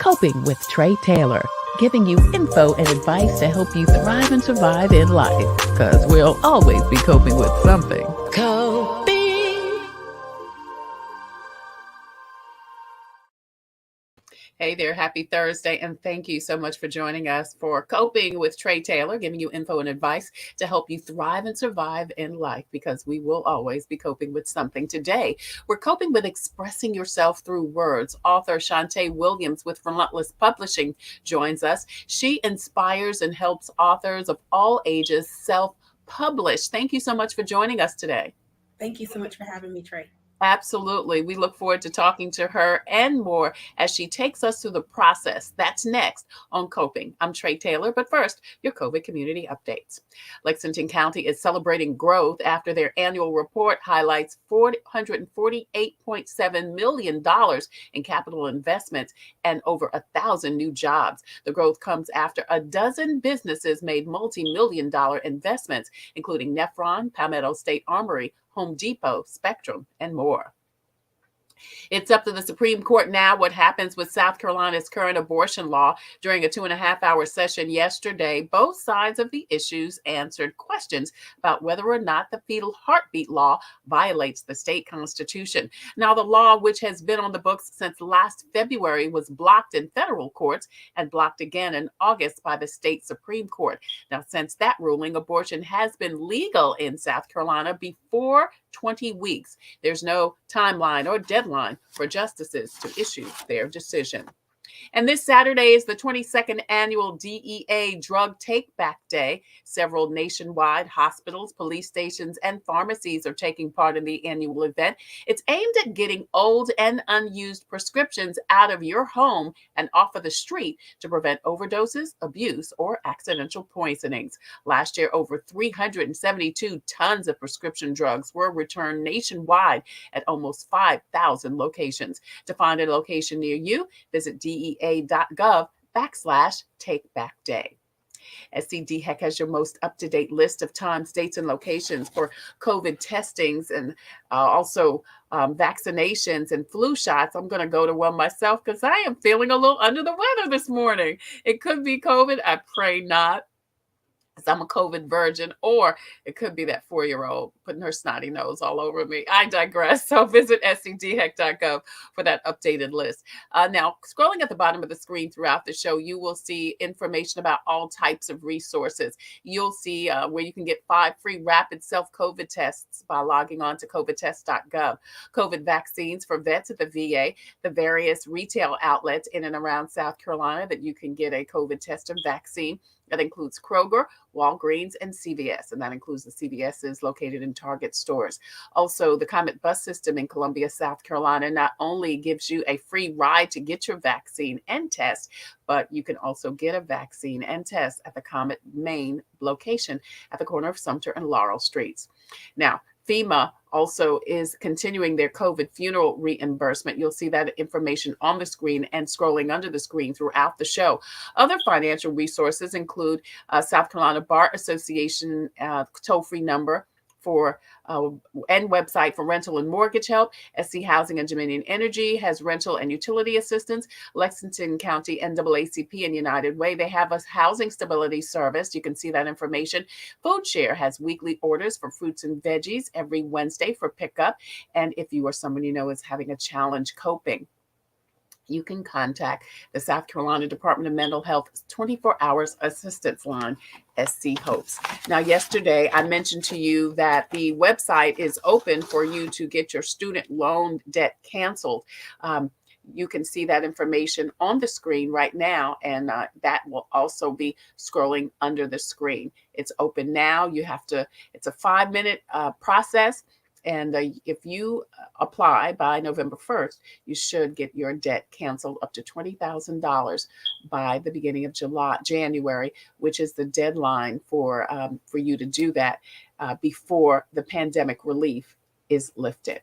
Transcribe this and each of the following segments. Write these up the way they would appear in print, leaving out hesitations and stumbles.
Coping with Tre Tailor, giving you info and advice to help you thrive and survive in life, because we'll always be coping with something. Coping. Hey there, happy Thursday, and thank you so much for joining us for Coping with Tre Tailor, giving you info and advice to help you thrive and survive in life, because we will always be coping with something. Today, we're coping with expressing yourself through words. Author Shantae Williams with Relentless Publishing joins us. She inspires and helps authors of all ages self-publish. Thank you so much for joining us today. Thank you so much for having me, Tre. Absolutely. We look forward to talking to her and more as she takes us through the process. That's next on Coping. I'm Tre Tailor, but first, your COVID community updates. Lexington County is celebrating growth after their annual report highlights $448.7 million in capital investments and over 1,000 new jobs. The growth comes after a dozen businesses made multi-million-dollar investments, including Nephron, Palmetto State Armory, Home Depot, Spectrum, and more. It's up to the Supreme Court now what happens with South Carolina's current abortion law. During a 2.5-hour session yesterday, both sides of the issues answered questions about whether or not the fetal heartbeat law violates the state constitution. Now, the law, which has been on the books since last February, was blocked in federal courts and blocked again in August by the state Supreme Court. Now, since that ruling, abortion has been legal in South Carolina before 20 weeks. There's no timeline or deadline for justices to issue their decision. And this Saturday is the 22nd annual DEA Drug Take Back Day. Several nationwide hospitals, police stations, and pharmacies are taking part in the annual event. It's aimed at getting old and unused prescriptions out of your home and off of the street to prevent overdoses, abuse, or accidental poisonings. Last year, over 372 tons of prescription drugs were returned nationwide at almost 5,000 locations. To find a location near you, visit DEA.gov/takebackday. SCDHEC has your most up-to-date list of times, dates, and locations for COVID testings and also vaccinations and flu shots. I'm going to go to one myself because I am feeling a little under the weather this morning. It could be COVID. I pray not, because I'm a COVID virgin, or it could be that 4-year-old putting her snotty nose all over me. I digress. So visit scdhec.gov for that updated list. Now, scrolling at the bottom of the screen throughout the show, you will see information about all types of resources. You'll see where you can get 5 free rapid self-COVID tests by logging on to covidtest.gov. COVID vaccines for vets at the VA, the various retail outlets in and around South Carolina that you can get a COVID test and vaccine. That includes Kroger, Walgreens, and CVS, and that includes the CVSs located in Target stores. Also, the Comet bus system in Columbia, South Carolina, not only gives you a free ride to get your vaccine and test, but you can also get a vaccine and test at the Comet main location at the corner of Sumter and Laurel Streets. Now, FEMA also is continuing their COVID funeral reimbursement. You'll see that information on the screen and scrolling under the screen throughout the show. Other financial resources include South Carolina Bar Association toll-free number for and website for rental and mortgage help. SC Housing and Dominion Energy has rental and utility assistance. Lexington County NAACP and United Way, they have a housing stability service. You can see that information. Food Share has weekly orders for fruits and veggies every Wednesday for pickup. And if you or someone you know is having a challenge coping, you can contact the South Carolina Department of Mental Health 24 hours assistance line, SC Hopes. Now, yesterday I mentioned to you that the website is open for you to get your student loan debt canceled. You can see that information on the screen right now, and that will also be scrolling under the screen. It's open now. It's a 5-minute process. And if you apply by November 1st, you should get your debt canceled up to $20,000 by the beginning of January, which is the deadline for you to do that before the pandemic relief is lifted.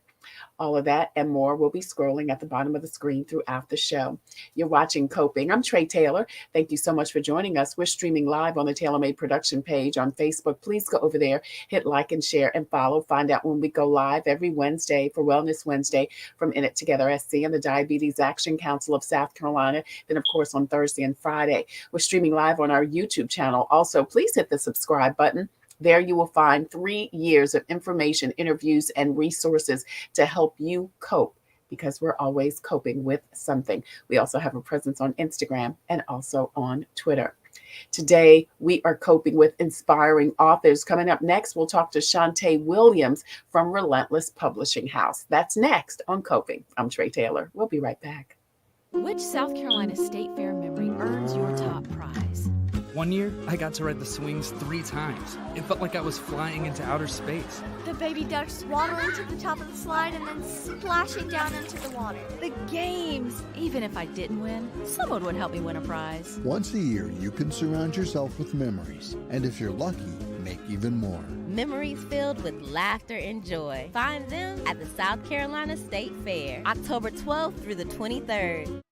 All of that and more will be scrolling at the bottom of the screen throughout the show. You're watching Coping. I'm Tre Tailor. Thank you so much for joining us. We're streaming live on the Tailor Made Production page on Facebook. Please go over there, hit like and share and follow. Find out when we go live every Wednesday for Wellness Wednesday from In It Together SC and the Diabetes Action Council of South Carolina. Then, of course, on Thursday and Friday. We're streaming live on our YouTube channel. Also, please hit the subscribe button. There you will find 3 years of information, interviews, and resources to help you cope, because we're always coping with something. We also have a presence on Instagram and also on Twitter. Today, we are coping with inspiring authors. Coming up next, we'll talk to Shantae Williams from Relentless Publishing House. That's next on Coping. I'm Tre Tailor. We'll be right back. Which South Carolina State Fair memory earns your top prize? One year, I got to ride the swings 3 times. It felt like I was flying into outer space. The baby ducks waddling to the top of the slide and then splashing down into the water. The games! Even if I didn't win, someone would help me win a prize. Once a year, you can surround yourself with memories. And if you're lucky, make even more. Memories filled with laughter and joy. Find them at the South Carolina State Fair, October 12th through the 23rd.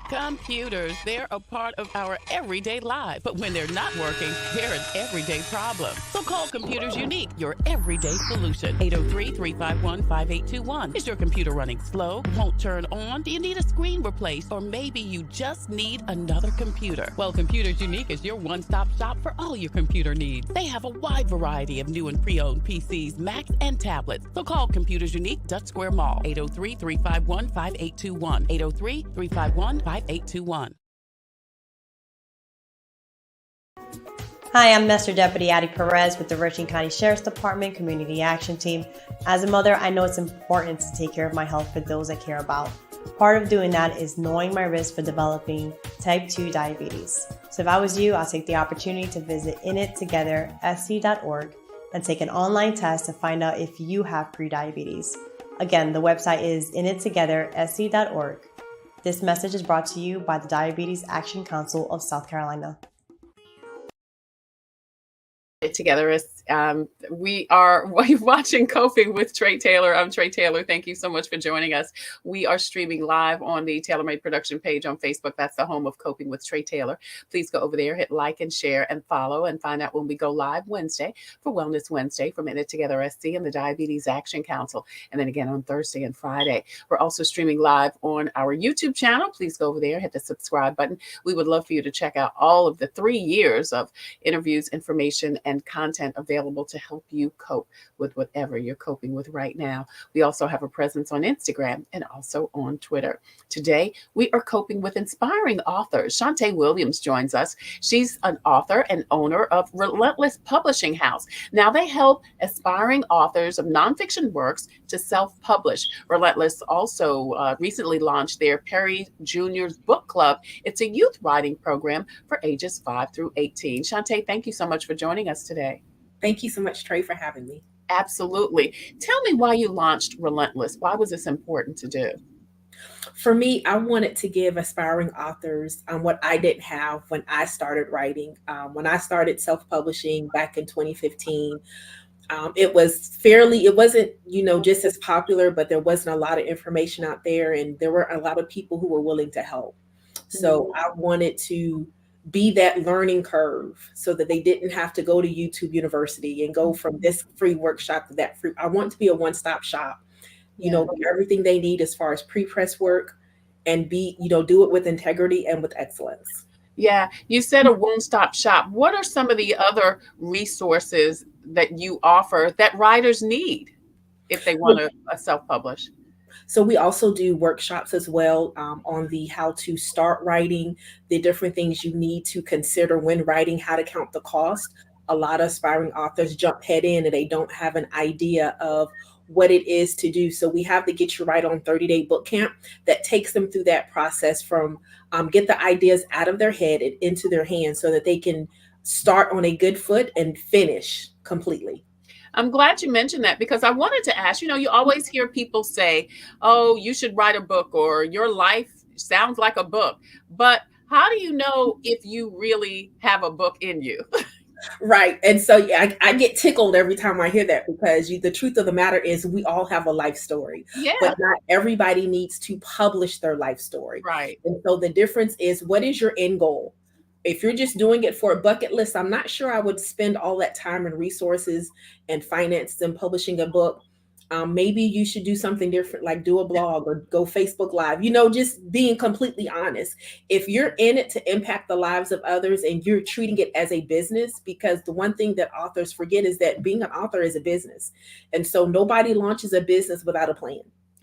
Computers, they're a part of our everyday life, but when they're not working, they're an everyday problem. So call Computers Unique, your everyday solution. 803-351-5821. Is your computer running slow? Won't turn on? Do you need a screen replaced? Or maybe you just need another computer? Well, Computers Unique is your one-stop shop for all your computer needs. They have a wide variety of new and pre-owned PCs, Macs, and tablets. So call Computers Unique, Dutch Square Mall. 803-351-5821. 803-351-5821. Hi, I'm Master Deputy Addie Perez with the Richland County Sheriff's Department Community Action Team. As a mother, I know it's important to take care of my health for those I care about. Part of doing that is knowing my risk for developing type 2 diabetes. So if I was you, I'll take the opportunity to visit inittogethersc.org and take an online test to find out if you have prediabetes. Again, the website is inittogethersc.org. This message is brought to you by the Diabetes Action Council of South Carolina. Together as we are watching Coping with Tre Tailor. I'm Tre Tailor. Thank you so much for joining us. We are streaming live on the Tailor Made Production page on Facebook. That's the home of Coping with Tre Tailor. Please go over there, hit like and share and follow, and find out when we go live Wednesday for Wellness Wednesday from In It Together SC and the Diabetes Action Council. And then again on Thursday and Friday. We're also streaming live on our YouTube channel. Please go over there, hit the subscribe button. We would love for you to check out all of the 3 years of interviews, information, and content available to help you cope with whatever you're coping with right now. We also have a presence on Instagram and also on Twitter. Today, we are coping with inspiring authors. Shantae Williams joins us. She's an author and owner of Relentless Publishing House. Now, they help aspiring authors of nonfiction works to self-publish. Relentless also recently launched their Perry Jr.'s Book Club. It's a youth writing program for ages 5 through 18. Shantae, thank you so much for joining us today. Thank you so much, Tre, for having me. Absolutely. Tell me why you launched Relentless. Why was this important to do? For me, I wanted to give aspiring authors what I didn't have when I started writing. When I started self-publishing back in 2015, it wasn't, just as popular, but there wasn't a lot of information out there, and there were a lot of people who were willing to help. So I wanted to be that learning curve so that they didn't have to go to YouTube University and go from this free workshop to that free. I want to be a one-stop shop, everything they need as far as pre-press work, and do it with integrity and with excellence. Yeah, you said a one-stop shop. What are some of the other resources that you offer that writers need if they want to self-publish? So we also do workshops as well on the how to start writing, the different things you need to consider when writing, how to count the cost. A lot of aspiring authors jump head in and they don't have an idea of what it is to do. So we have the Get You Right on 30-day boot camp that takes them through that process from get the ideas out of their head and into their hands so that they can start on a good foot and finish completely. I'm glad you mentioned that, because I wanted to ask, you always hear people say, oh, you should write a book, or your life sounds like a book. But how do you know if you really have a book in you? Right. And so yeah, I get tickled every time I hear that because the truth of the matter is we all have a life story, but Yeah, not everybody needs to publish their life story. right. And so the difference is, what is your end goal? If you're just doing it for a bucket list, I'm not sure I would spend all that time and resources and finance and publishing a book. Maybe you should do something different, like do a blog or go Facebook Live, just being completely honest. If you're in it to impact the lives of others and you're treating it as a business, because the one thing that authors forget is that being an author is a business. And so nobody launches a business without a plan.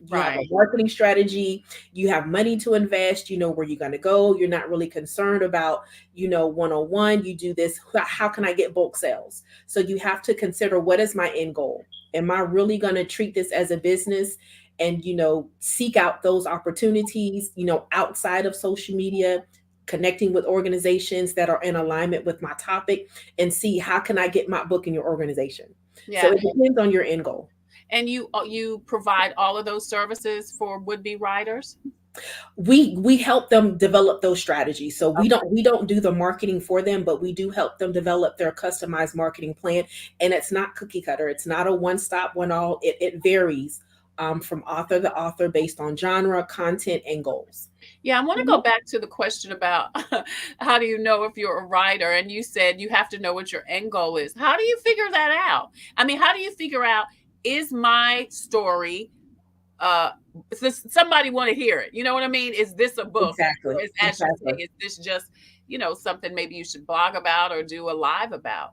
You have a Right. marketing strategy, you have money to invest, you know where you're going to go. You're not really concerned about, 101. You do this, how can I get bulk sales? So you have to consider, what is my end goal? Am I really going to treat this as a business and, seek out those opportunities, outside of social media, connecting with organizations that are in alignment with my topic, and see how can I get my book in your organization? So Yeah. it depends on your end goal. And you provide all of those services for would-be writers? We help them develop those strategies. So we Okay. don't do the marketing for them, but we do help them develop their customized marketing plan. And it's not cookie cutter. It's not a one stop, one all. It varies from author to author based on genre, content, and goals. Yeah, I want to go back to the question about how do you know if you're a writer? And you said you have to know what your end goal is. How do you figure that out? I mean, how do you figure out, is my story uh somebody want to hear it? You know what I mean? Is this a book? Exactly. Or is, as you Exactly. say, is this just, something maybe you should blog about or do a live about?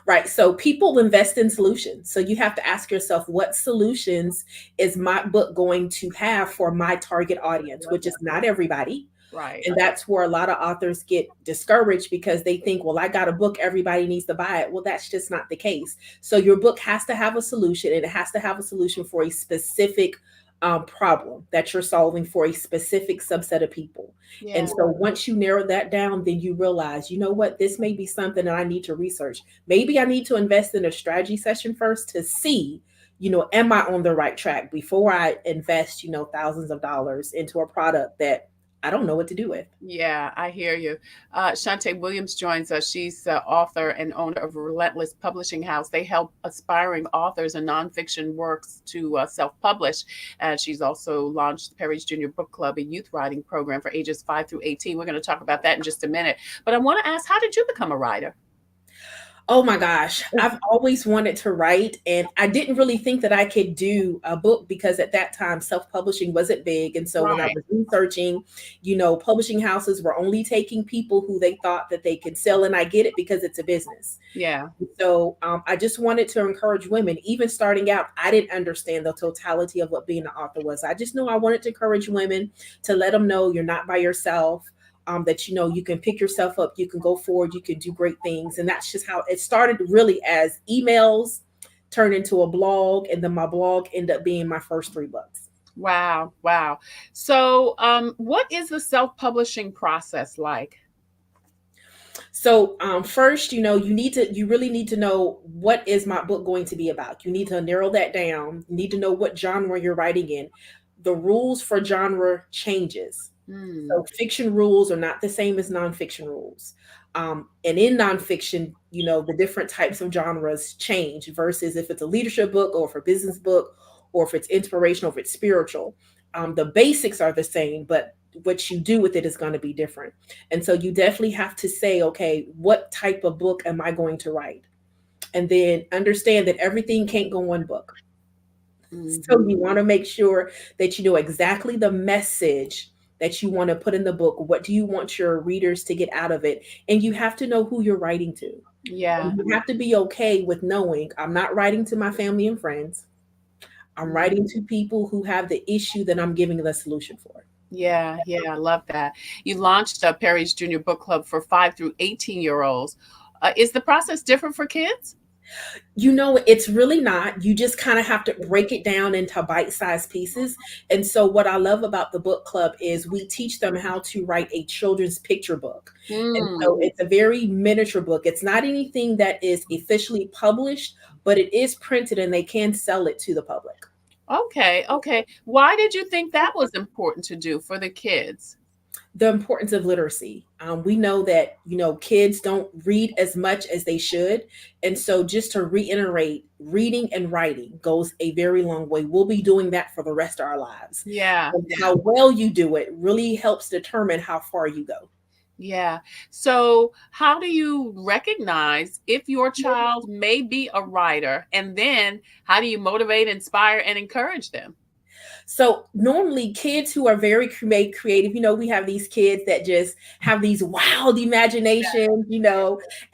Right. So people invest in solutions. So you have to ask yourself, what solutions is my book going to have for my target audience, Love which is that. not everybody. Right. And that's where a lot of authors get discouraged because they think, well, I got a book, everybody needs to buy it. Well, that's just not the case. So your book has to have a solution, and it has to have a solution for a specific problem that you're solving for a specific subset of people. Yeah. And so once you narrow that down, then you realize, you know what, this may be something that I need to research. Maybe I need to invest in a strategy session first to see, am I on the right track before I invest, thousands of dollars into a product that I don't know what to do with. Yeah, I hear you. Shantae Williams joins us. She's author and owner of Relentless Publishing House. They help aspiring authors and nonfiction works to self-publish. She's also launched the Perry's Junior Book Club, a youth writing program for ages 5 through 18. We're going to talk about that in just a minute. But I want to ask, how did you become a writer? Oh my gosh, I've always wanted to write, and I didn't really think that I could do a book because at that time self-publishing wasn't big. And so when I Right. was researching, publishing houses were only taking people who they thought that they could sell, and I get it because it's a business. Yeah. So I just wanted to encourage women. Even starting out, I didn't understand the totality of what being an author was. I just know I wanted to encourage women, to let them know you're not by yourself. That you can pick yourself up, you can go forward, you can do great things. And that's just how it started, really as emails turned into a blog, and then my blog ended up being my first 3 books. Wow. Wow. So what is the self-publishing process like? So first, you really need to know, what is my book going to be about? You need to narrow that down. You need to know what genre you're writing in. The rules for genre changes. So fiction rules are not the same as nonfiction rules. And in nonfiction, the different types of genres change versus if it's a leadership book or if a business book or if it's inspirational, if it's spiritual. The basics are the same, but what you do with it is going to be different. And so you definitely have to say, okay, what type of book am I going to write? And then understand that everything can't go in one book. So you want to make sure that you know exactly the message that you want to put in the book. What do you want your readers to get out of it? And you have to know who you're writing to. Yeah. And you have to be okay with knowing, I'm not writing to my family and friends. I'm writing to people who have the issue that I'm giving the solution for. Yeah, yeah, I love that. You launched Perry's Junior Book Club for 5 through 18-year-olds. Is the process different for kids? It's really not. You just kind of have to break it down into bite-sized pieces. And so what I love about the book club is we teach them how to write a children's picture book. And so it's a very miniature book. It's not anything that is officially published, but it is printed and they can sell it to the public. Okay, okay. Why did you think that was important to do for the kids? The importance of literacy. We know that, kids don't read as much as they should. And so just to reiterate, reading and writing goes a very long way. We'll be doing that for the rest of our lives. Yeah. And how well you do it really helps determine how far you go. Yeah. So, how do you recognize if your child may be a writer? And then, how do you motivate, inspire, and encourage them? So normally kids who are very creative, we have these kids that just have these wild imaginations,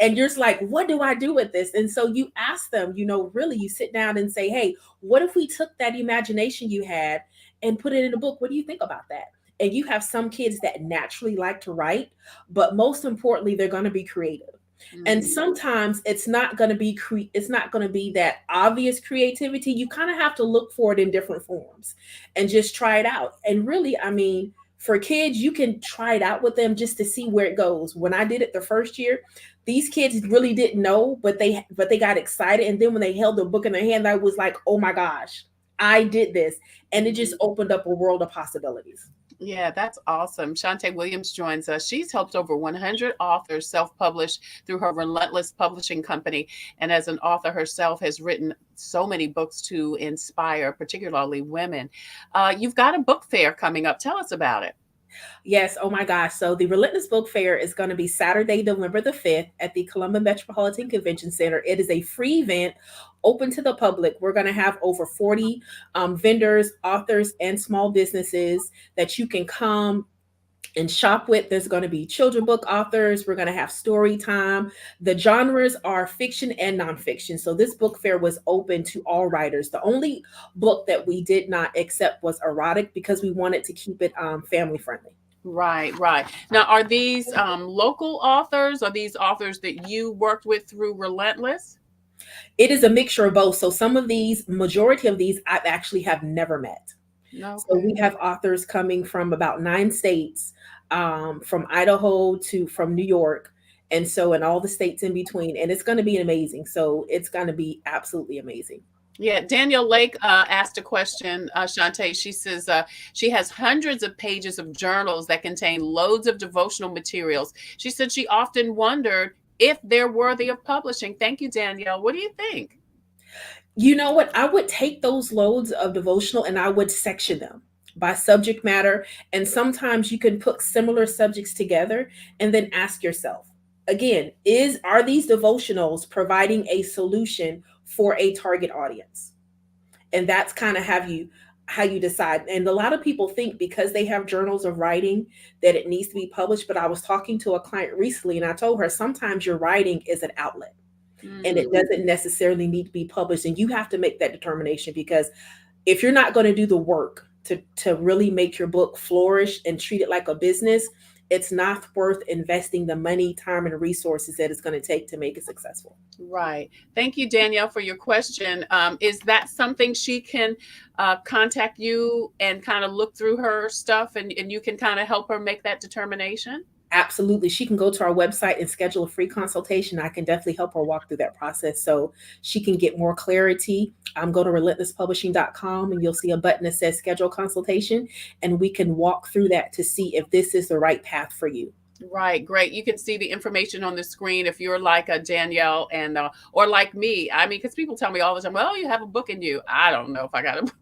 and you're just like, what do I do with this? And so you ask them, really you sit down and say, hey, what if we took that imagination you had and put it in a book? What do you think about that? And you have some kids that naturally like to write, but most importantly, they're going to be creative. And sometimes it's not going to be it's not going to be that obvious creativity. You kind of have to look for it in different forms and just try it out. And really, I mean, for kids, you can try it out with them just to see where it goes. When I did it the first year, these kids really didn't know, but they got excited. And then when they held the book in their hand, I was like, oh my gosh, I did this. And it just opened up a world of possibilities. Yeah, that's awesome. Shantae Williams joins us. She's helped over 100 authors self-publish through her Relentless publishing company. And as an author herself, has written so many books to inspire, particularly women. You've got a book fair coming up. Tell us about it. Yes. Oh my gosh. So the Relentless Book Fair is going to be Saturday, November the 5th at the Columbia Metropolitan Convention Center. It is a free event open to the public. We're going to have over 40 vendors, authors, and small businesses that you can come and shop with. There's going to be children book authors. We're going to have story time. The genres are fiction and nonfiction. So this book fair was open to all writers. The only book that we did not accept was erotic because we wanted to keep it family friendly. Right, right. Now, are these local authors? Are these authors that you worked with through Relentless? It is a mixture of both. So some of these, majority of these, I actually have never met. No. So we have authors coming from about 9 states, from Idaho to from New York, and all the states in between. And it's going to be amazing. So it's going to be absolutely amazing. Yeah, Danielle Lake asked a question, Shantae. She says she has hundreds of pages of journals that contain loads of devotional materials. She said she often wondered if they're worthy of publishing. Thank you, Danielle. What do you think? You know what? I would take those loads of devotional and I would section them by subject matter. And sometimes you can put similar subjects together and then ask yourself, again, are these devotionals providing a solution for a target audience? And that's kind of how you decide. And a lot of people think because they have journals of writing that it needs to be published. But I was talking to a client recently and I told her sometimes your writing is an outlet. And it doesn't necessarily need to be published. And you have to make that determination, because if you're not going to do the work to really make your book flourish and treat it like a business, it's not worth investing the money, time, and resources that it's going to take to make it successful. Right. Thank you, Danielle, for your question. Is that something she can contact you and kind of look through her stuff and you can kind of help her make that determination? Absolutely. She can go to our website and schedule a free consultation. I can definitely help her walk through that process so she can get more clarity. Go to relentlesspublishing.com and you'll see a button that says schedule consultation, and we can walk through that to see if this is the right path for you. Right. Great. You can see the information on the screen if you're like a Danielle and or like me. I mean, because people tell me all the time, well, you have a book in you. I don't know if I got a book.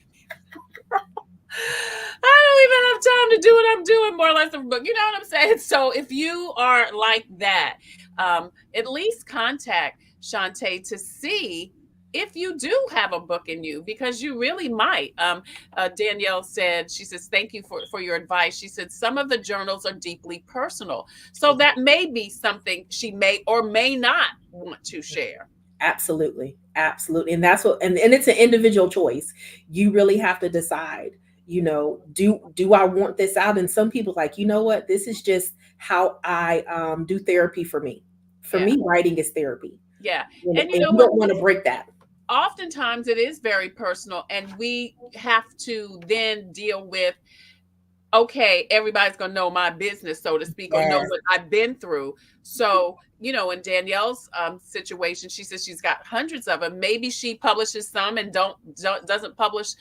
I don't even have time to do what I'm doing, more or less, but you know what I'm saying? So if you are like that, at least contact Shantae to see if you do have a book in you, because you really might. Danielle said, she says, thank you for your advice. She said, some of the journals are deeply personal. So that may be something she may or may not want to share. Absolutely. Absolutely. And that's what, and it's an individual choice. You really have to decide, do I want this out? And some people like, you know what, this is just how I do therapy for me. For me, writing is therapy. Yeah. And you don't want to break that. Oftentimes it is very personal, and we have to then deal with, okay, everybody's going to know my business, so to speak, or know what I've been through. So, in Danielle's situation, she says she's got hundreds of them. Maybe she publishes some and doesn't publish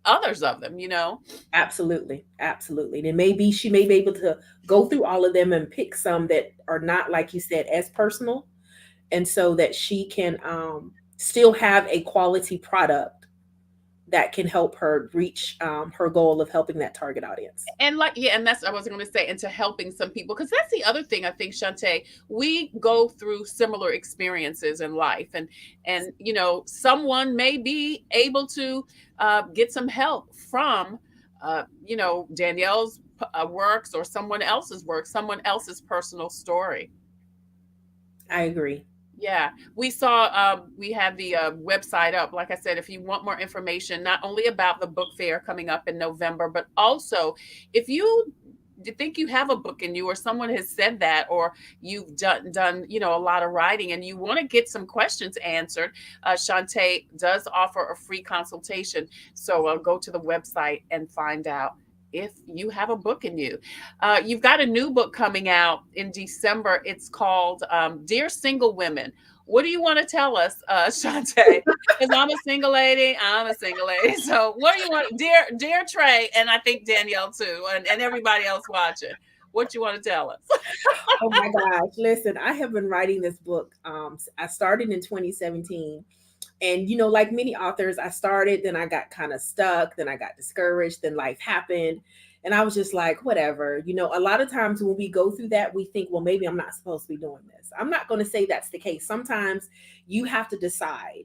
others of them, you know? Absolutely, absolutely. And maybe she may be able to go through all of them and pick some that are not, like you said, as personal, and so that she can still have a quality product that can help her reach her goal of helping that target audience. And like, yeah, and that's, I was going to say, into helping some people, because that's the other thing I think, Shantae, we go through similar experiences in life, and you know, someone may be able to get some help from you know, Danielle's works, or someone else's work, someone else's personal story. I agree. Yeah, we saw, we have the website up. Like I said, if you want more information, not only about the book fair coming up in November, but also if you think you have a book in you, or someone has said that, or you've done, you know, a lot of writing and you want to get some questions answered, Shantae does offer a free consultation. So go to the website and find out if you have a book in you. You've got a new book coming out in December. It's called Dear Single Women. What do you want to tell us, Shantae? Because I'm a single lady. I'm a single lady. So what do you want, dear Tre, and I think Danielle too, and everybody else watching? What you want to tell us? Oh my gosh. Listen, I have been writing this book. I started in 2017. And, you know, like many authors, I started, then I got kind of stuck, then I got discouraged, then life happened. And I was just like, whatever. You know, a lot of times when we go through that, we think, well, maybe I'm not supposed to be doing this. I'm not going to say that's the case. Sometimes you have to decide,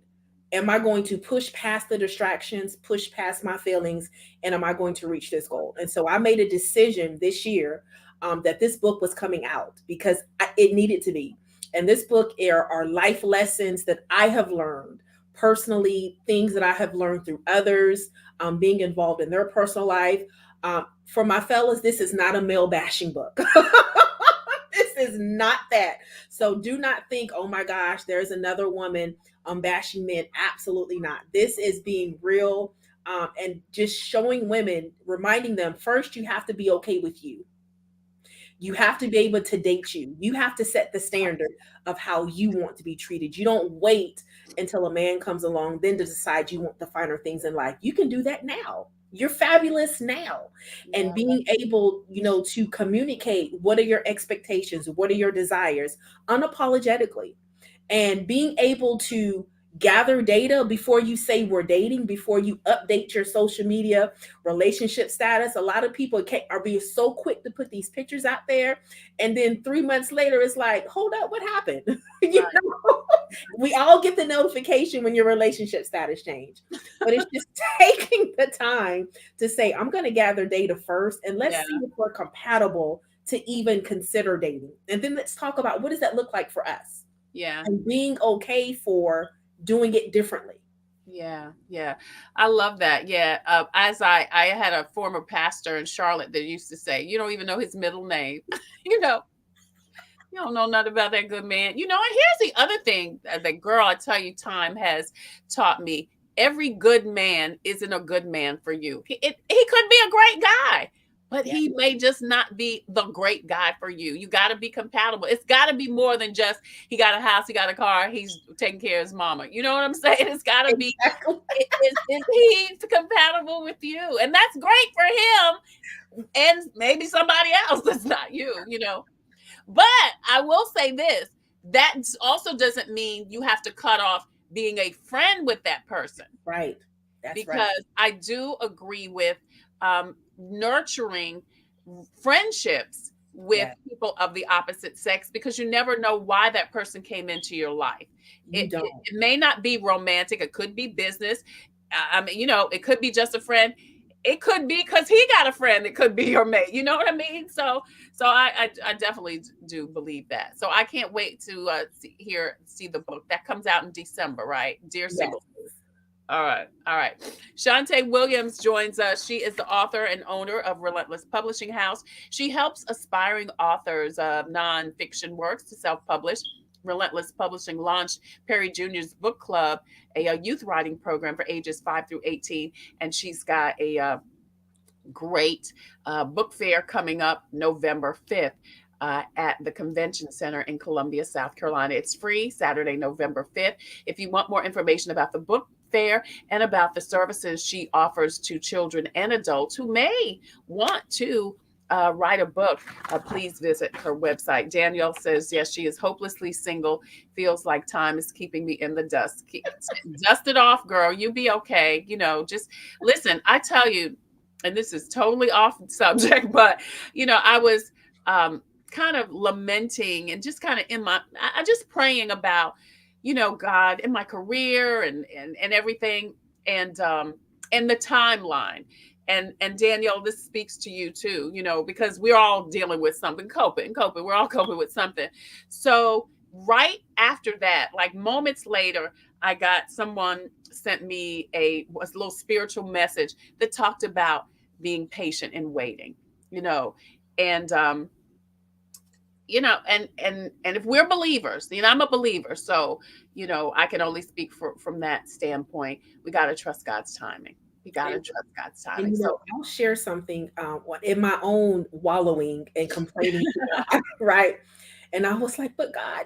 am I going to push past the distractions, push past my feelings, and am I going to reach this goal? And so I made a decision this year that this book was coming out because it needed to be. And this book are life lessons that I have learned personally, things that I have learned through others, being involved in their personal life. For my fellas, this is not a male bashing book. This is not that. So do not think, oh my gosh, there's another woman bashing men. Absolutely not. This is being real and just showing women, reminding them, first, you have to be okay with you. You have to be able to date you. You have to set the standard of how you want to be treated. You don't wait until a man comes along then to decide you want the finer things in life. You can do that now. You're fabulous now. And being able, you know, to communicate what are your expectations, what are your desires unapologetically, and being able to gather data before you say we're dating, before you update your social media relationship status. A lot of people are being so quick to put these pictures out there, and then 3 months later it's like, hold up, what happened? You know, we all get the notification when your relationship status change, but it's just taking the time to say, I'm going to gather data first, and let's see if we're compatible to even consider dating, and then let's talk about what does that look like for us. And being okay for doing it differently. Yeah. I love that. Yeah. As I had a former pastor in Charlotte that used to say, you don't even know his middle name. You know, you don't know nothing about that good man. You know, and here's the other thing that, girl, I tell you, time has taught me. Every good man isn't a good man for you. He could be a great guy, but he may just not be the great guy for you. You got to be compatible. It's got to be more than just he got a house, he got a car, he's taking care of his mama. You know what I'm saying? It's got to be, is he compatible with you? And that's great for him. And maybe somebody else that's not you, you know. But I will say this, that also doesn't mean you have to cut off being a friend with that person. Right. That's because right. I do agree with nurturing friendships with people of the opposite sex, because you never know why that person came into your life. It may not be romantic. It could be business. I mean, you know, it could be just a friend. It could be because he got a friend that could be your mate. You know what I mean? So I definitely do believe that. So I can't wait to see the book that comes out in December, right? Dear Single. All right. Shantae Williams joins us. She is the author and owner of Relentless Publishing House. She helps aspiring authors of nonfiction works to self-publish. Relentless Publishing launched Perry Jr.'s book club, a youth writing program for ages 5 through 18. And she's got a great book fair coming up November 5th. At the Convention Center in Columbia, South Carolina. It's free, Saturday, November 5th. If you want more information about the book fair and about the services she offers to children and adults who may want to write a book, please visit her website. Danielle says, yes, she is hopelessly single. Feels like time is keeping me in the dust. Dust it off, girl. You be okay. Just listen, I tell you, and this is totally off subject, but, I was kind of lamenting and just kind of I just praying about, God in my career and everything, and the timeline. And Danielle, this speaks to you too, because we're all dealing with something, coping. We're all coping with something. So right after that, like moments later, I got someone sent me a little spiritual message that talked about being patient and waiting, and and if we're believers, I'm a believer, so I can only speak from that standpoint. We got to trust God's timing. You got to trust God's timing. And So I'll share something in my own wallowing and complaining, right? And I was like, but God,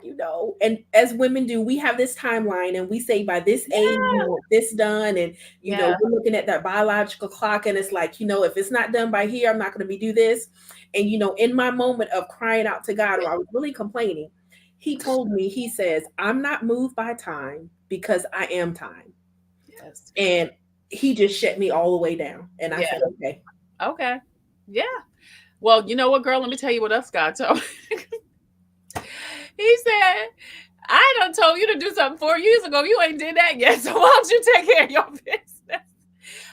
and as women do, we have this timeline and we say by this age, we want this done. And, we're looking at that biological clock and it's like, if it's not done by here, I'm not going to do this. And, in my moment of crying out to God, or I was really complaining, he told me, he says, I'm not moved by time because I am time. Yes. And he just shut me all the way down. And I said, okay. Okay. Yeah. Well, you know what, girl? Let me tell you what else God told me. He said, I done told you to do something 4 years ago. You ain't did that yet. So why don't you take care of your business?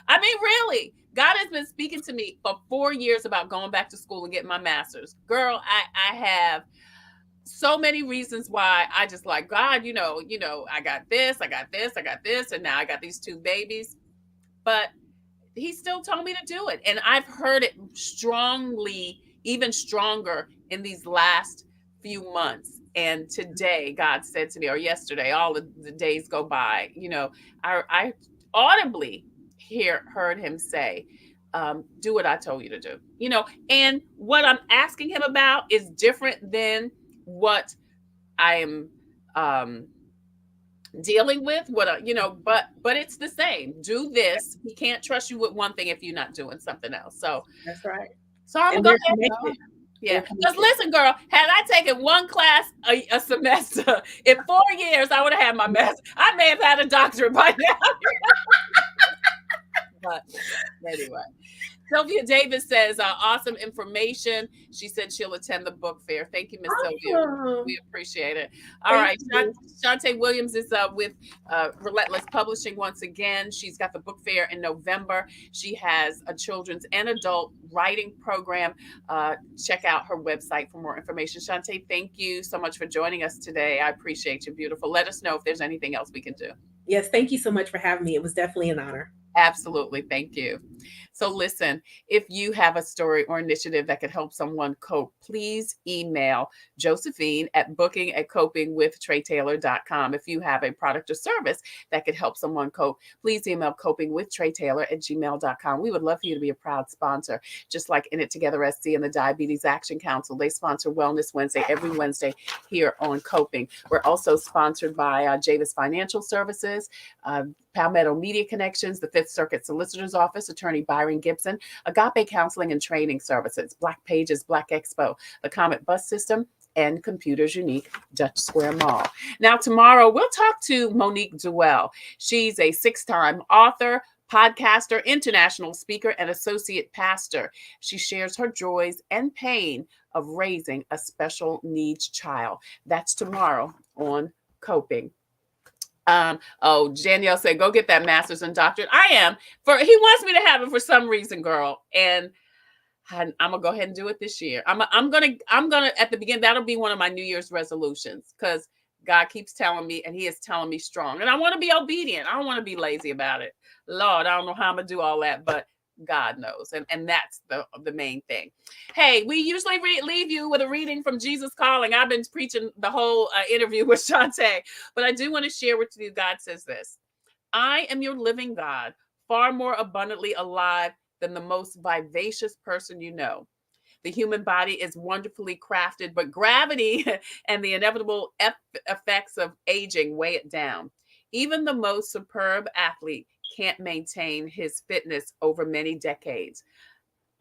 I mean, really, God has been speaking to me for 4 years about going back to school and getting my master's. Girl, I have so many reasons why I just like, God, I got this, and now I got these 2 babies. But he still told me to do it. And I've heard it strongly, even stronger in these last few months. And today, God said to me, or yesterday, all of the days go by, I audibly heard him say, do what I told you to do, and what I'm asking him about is different than what I am dealing with, but it's the same. Do this. He can't trust you with one thing if you're not doing something else. So that's right. So I'm gonna go ahead. Yeah, because listen, girl, had I taken one class a semester in 4 years, I would have had my master. I may have had a doctorate by now. But anyway, Sylvia Davis says, awesome information. She said she'll attend the book fair. Thank you, Miss Sylvia. We appreciate it. All right. Shantae Williams is with Relentless Publishing once again. She's got the book fair in November. She has a children's and adult writing program. Check out her website for more information. Shantae, thank you so much for joining us today. I appreciate you. Beautiful. Let us know if there's anything else we can do. Yes, thank you so much for having me. It was definitely an honor. Absolutely. Thank you. So listen, if you have a story or initiative that could help someone cope, please email Josephine at booking@copingwithtreTailor.com. If you have a product or service that could help someone cope, please email copingwithtreTailor@gmail.com. We would love for you to be a proud sponsor, just like In It Together SC and the Diabetes Action Council. They sponsor Wellness Wednesday every Wednesday here on Coping. We're also sponsored by Javis Financial Services, Palmetto Media Connections, the Fifth Circuit Solicitor's Office, Attorney Byron Gibson, Agape Counseling and Training Services, Black Pages, Black Expo, the Comet Bus System, and Computers Unique, Dutch Square Mall. Now, tomorrow, we'll talk to Monique Duell. She's a 6-time author, podcaster, international speaker, and associate pastor. She shares her joys and pain of raising a special needs child. That's tomorrow on Coping. Danielle said, go get that master's and doctorate. I am. He wants me to have it for some reason, girl. And I'm gonna go ahead and do it this year. I'm gonna at the beginning, that'll be one of my New Year's resolutions, because God keeps telling me, and he is telling me strong. And I want to be obedient. I don't want to be lazy about it. Lord, I don't know how I'm gonna do all that, but God knows. And that's the main thing. Hey, we usually leave you with a reading from Jesus Calling. I've been preaching the whole interview with Shantae, but I do want to share with you. God says this: I am your living God, far more abundantly alive than the most vivacious person you know. The human body is wonderfully crafted, but gravity and the inevitable effects of aging weigh it down. Even the most superb athlete can't maintain his fitness over many decades.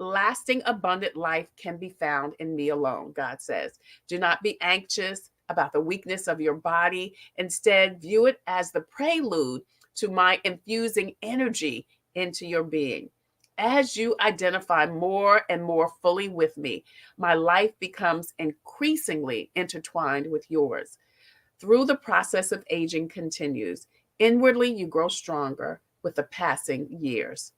Lasting abundant life can be found in me alone, God says. Do not be anxious about the weakness of your body. Instead, view it as the prelude to my infusing energy into your being. As you identify more and more fully with me, my life becomes increasingly intertwined with yours. Through the process of aging continues, inwardly you grow stronger with the passing years.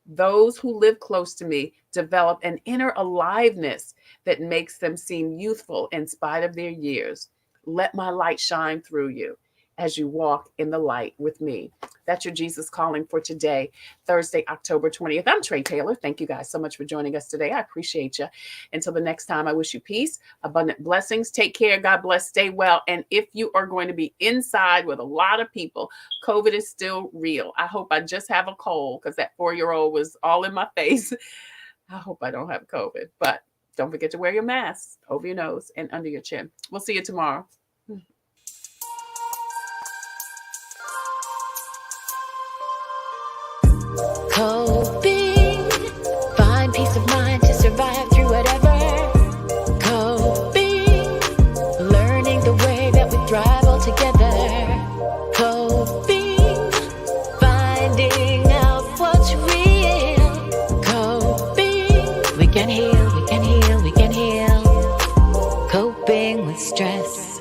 Those who live close to me develop an inner aliveness that makes them seem youthful in spite of their years. Let my light shine through you as you walk in the light with me. That's your Jesus Calling for today, Thursday, October 20th. I'm Tre Tailor. Thank you guys so much for joining us today. I appreciate you. Until the next time, I wish you peace, abundant blessings. Take care. God bless. Stay well. And if you are going to be inside with a lot of people, COVID is still real. I hope I just have a cold because that 4-year-old was all in my face. I hope I don't have COVID, but don't forget to wear your mask over your nose and under your chin. We'll see you tomorrow. Coping, find peace of mind to survive through whatever. Coping, learning the way that we thrive all together. Coping, finding out what's real. Coping, we can heal, we can heal, we can heal. Coping with stress,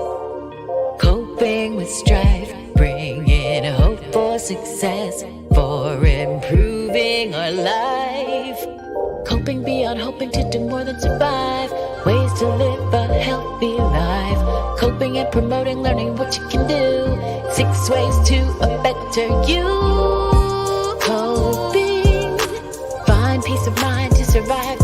coping with strife, bringing hope for success, for improving our life. Coping beyond hoping to do more than survive. Ways to live a healthy life. Coping and promoting, learning what you can do. 6 ways to a better you. Coping, find peace of mind to survive.